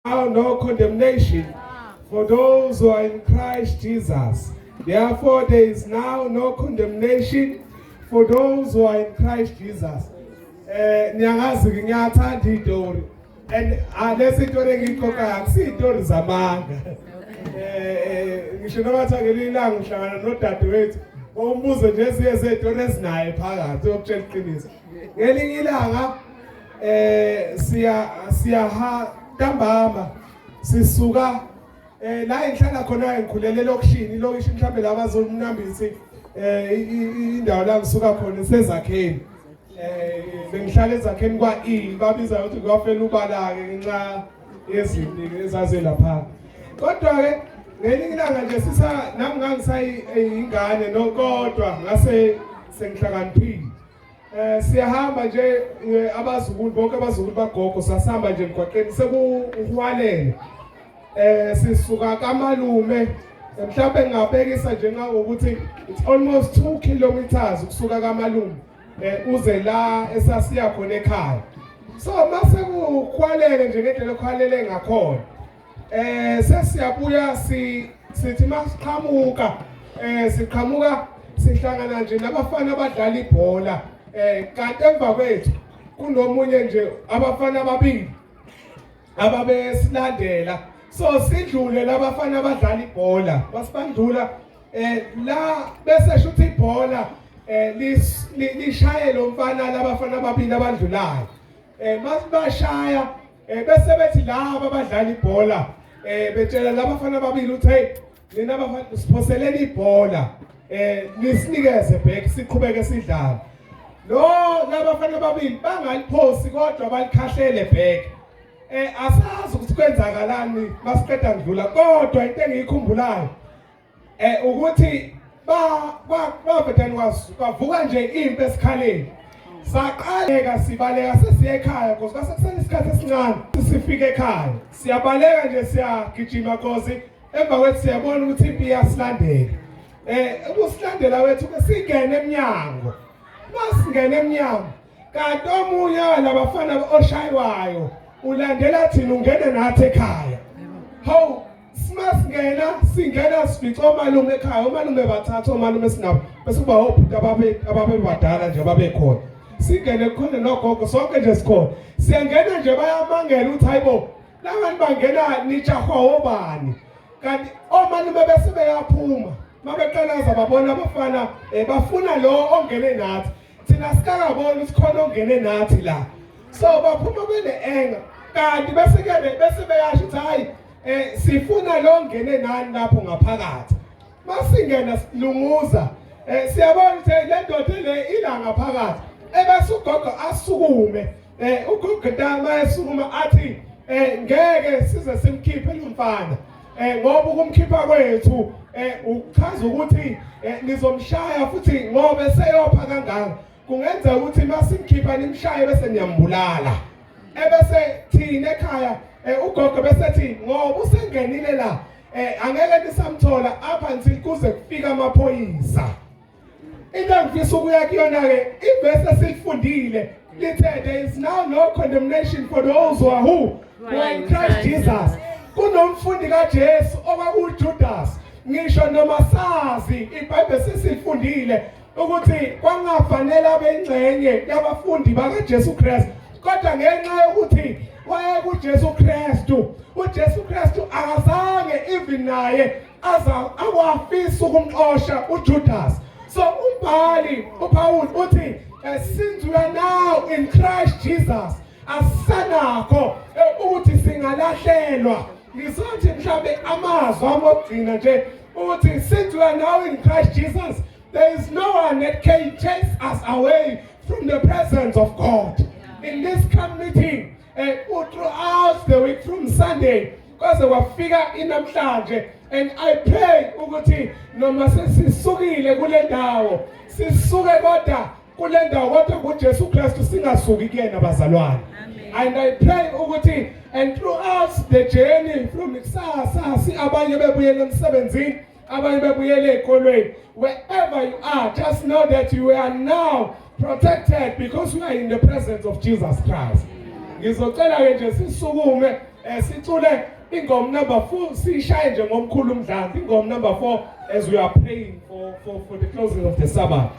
Now no condemnation for those who are in Christ Jesus. Therefore, there is now no condemnation for those who are in Christ Jesus. Nyangazi ngiyathanda itori. And lesi itori engiyixoxayo akusiyitori zamanga. Ngisho noma thangeli ilanga uhlangana nodadewethu ombuzo nje siye sezitori ezinaye phakathi yokutshela iqiniso. Ngelinye ilanga siya ntambama sisuka la enhlala khona engikhulele lokishini mhlambe labazomnambisi indawo la ngisuka khona sezakheni bengihlala ezakheni kwa babiza ukuthi kwafela ubala ke ngenxa yezinto ezaze lapha kodwa ke ngelinye ilanga nje nami ngangisayingane kodwa ngase sengihlakaniphile siyahamba nje abazukulu bonke abazukulu bagogo sasihamba nje emgwaqeni sekuhwalele sisuka kaMalume mhlawumbe ngingabekisa nje ngokuthi it's almost 2 kilometers ukusuka kaMalume uze la esasiya khona ekhaya so mase kuhwalele nje ngendlela okuhwalele ngakhona sesiyabuya sithi masiqhamuka siqhamuka sihlangana nje nabafana abadlala ibhola kanti emva kwethu kunomunye nje abafana ababili ababesilandela so sidlule labafana abadlala ibhola basibandlula la bese shutha ibhola lishaye lo mfana labafana ababili abandlulayo masibashaya bese bethi laba abadlala ibhola betshela labafana ababili uthi hey nina abafana siphoseleni ibhola nisinikeze back siqhubeke sidlala lo labafana ababili bangaliphosi kodwa balikhahlele back asazi ukuthi kwenzakalani masiqeda kudlula kodwa into engiyikhumbulayo ukuthi bavethani kwavuka nje impi esikhaleni saqaleka sibaleka sesiye ekhaya because kwasekusele isikhathi esincane sifike ekhaya siyabaleka nje siyagijima because emva kwethu siyabona ukuthi impi iyasilandela ukusilandela wethu ke singene eminyango masingene eminyango kanti omunye walabafana oshaywayo ulandela thina ungene nathi ekhaya hawu singena sifica omalume ekhaya omalume bathatha omalume sinabo bese kuba obhuti ababebadala nje babekhona singene khona nogogo sonke nje sikhona siyangena nje bayamangela ukuthi hayibo labantu bangena nijahwa obani kanti omalume bese beyaphuma mabeqalaza babona abafana bafuna lo ongene nathi thina sikakabona ukuthi khona ongene nathi la so baphuma bene enga kanti bese beyasho ukuthi hayi sifuna lo ongene nani lapho ngaphakathi masingena silunguza siyabona ukuthi le ndoda le ilanga phakathi ebese ugogo asukume ugogo dama esukuma athi ngeke size simkhiphe lo mfana ngoba ukumkhipha kwethu ukuchaza ukuthi nizomshaya futhi ngoba seyopha kangaka kungenza ukuthi masimkhipha nimshaye bese niyambulala ebese thina ekhaya ugogo bese ethi ngoba usengenile la angeke nisamthola apha until kuze kufika amaphoyisa into engifisa ukuya kuyona ke ivesi esilifundile lithe there is now no condemnation for those who are in Christ Jesus kunomfundi kaJesu okwakuJudas ngisho noma sazi iBhayibheli sesifundile ukuthi kwangafanele abengcenye yabafundi bakaJesu Kristu kodwa ngenxa yokuthi waye kuJesu Kristu uJesu Kristu akazange even naye akwafisa ukumxosha uJudas so umbhali uPaul uthi since we are now in Christ Jesus asanakho ukuthi singalahlelwa ngizothi mhlambe amazwi amogcina nje ukuthi since we are now in Christ Jesus there is no one that can chase us away from the presence of God in this community throughout the week from Sunday because wafika inamhlanje and I pray ukuthi noma sesisukile kule ndawo sisuke kodwa kule ndawo kodwa kuJesu Kristu singasuki kuyena bazalwane and I pray ukuthi and throughout the journey from kusasa si abanye bebuyela emsebenzini abanye bebuyela ezikolweni wherever you are just know that you are now protected because you are in the presence of Jesus Christ ngizocela ke nje sisukume sicule ingoma number 4 sishaye nje ngomkhulu umdlanga ingoma number 4 as we are praying for the closing of the Sabbath.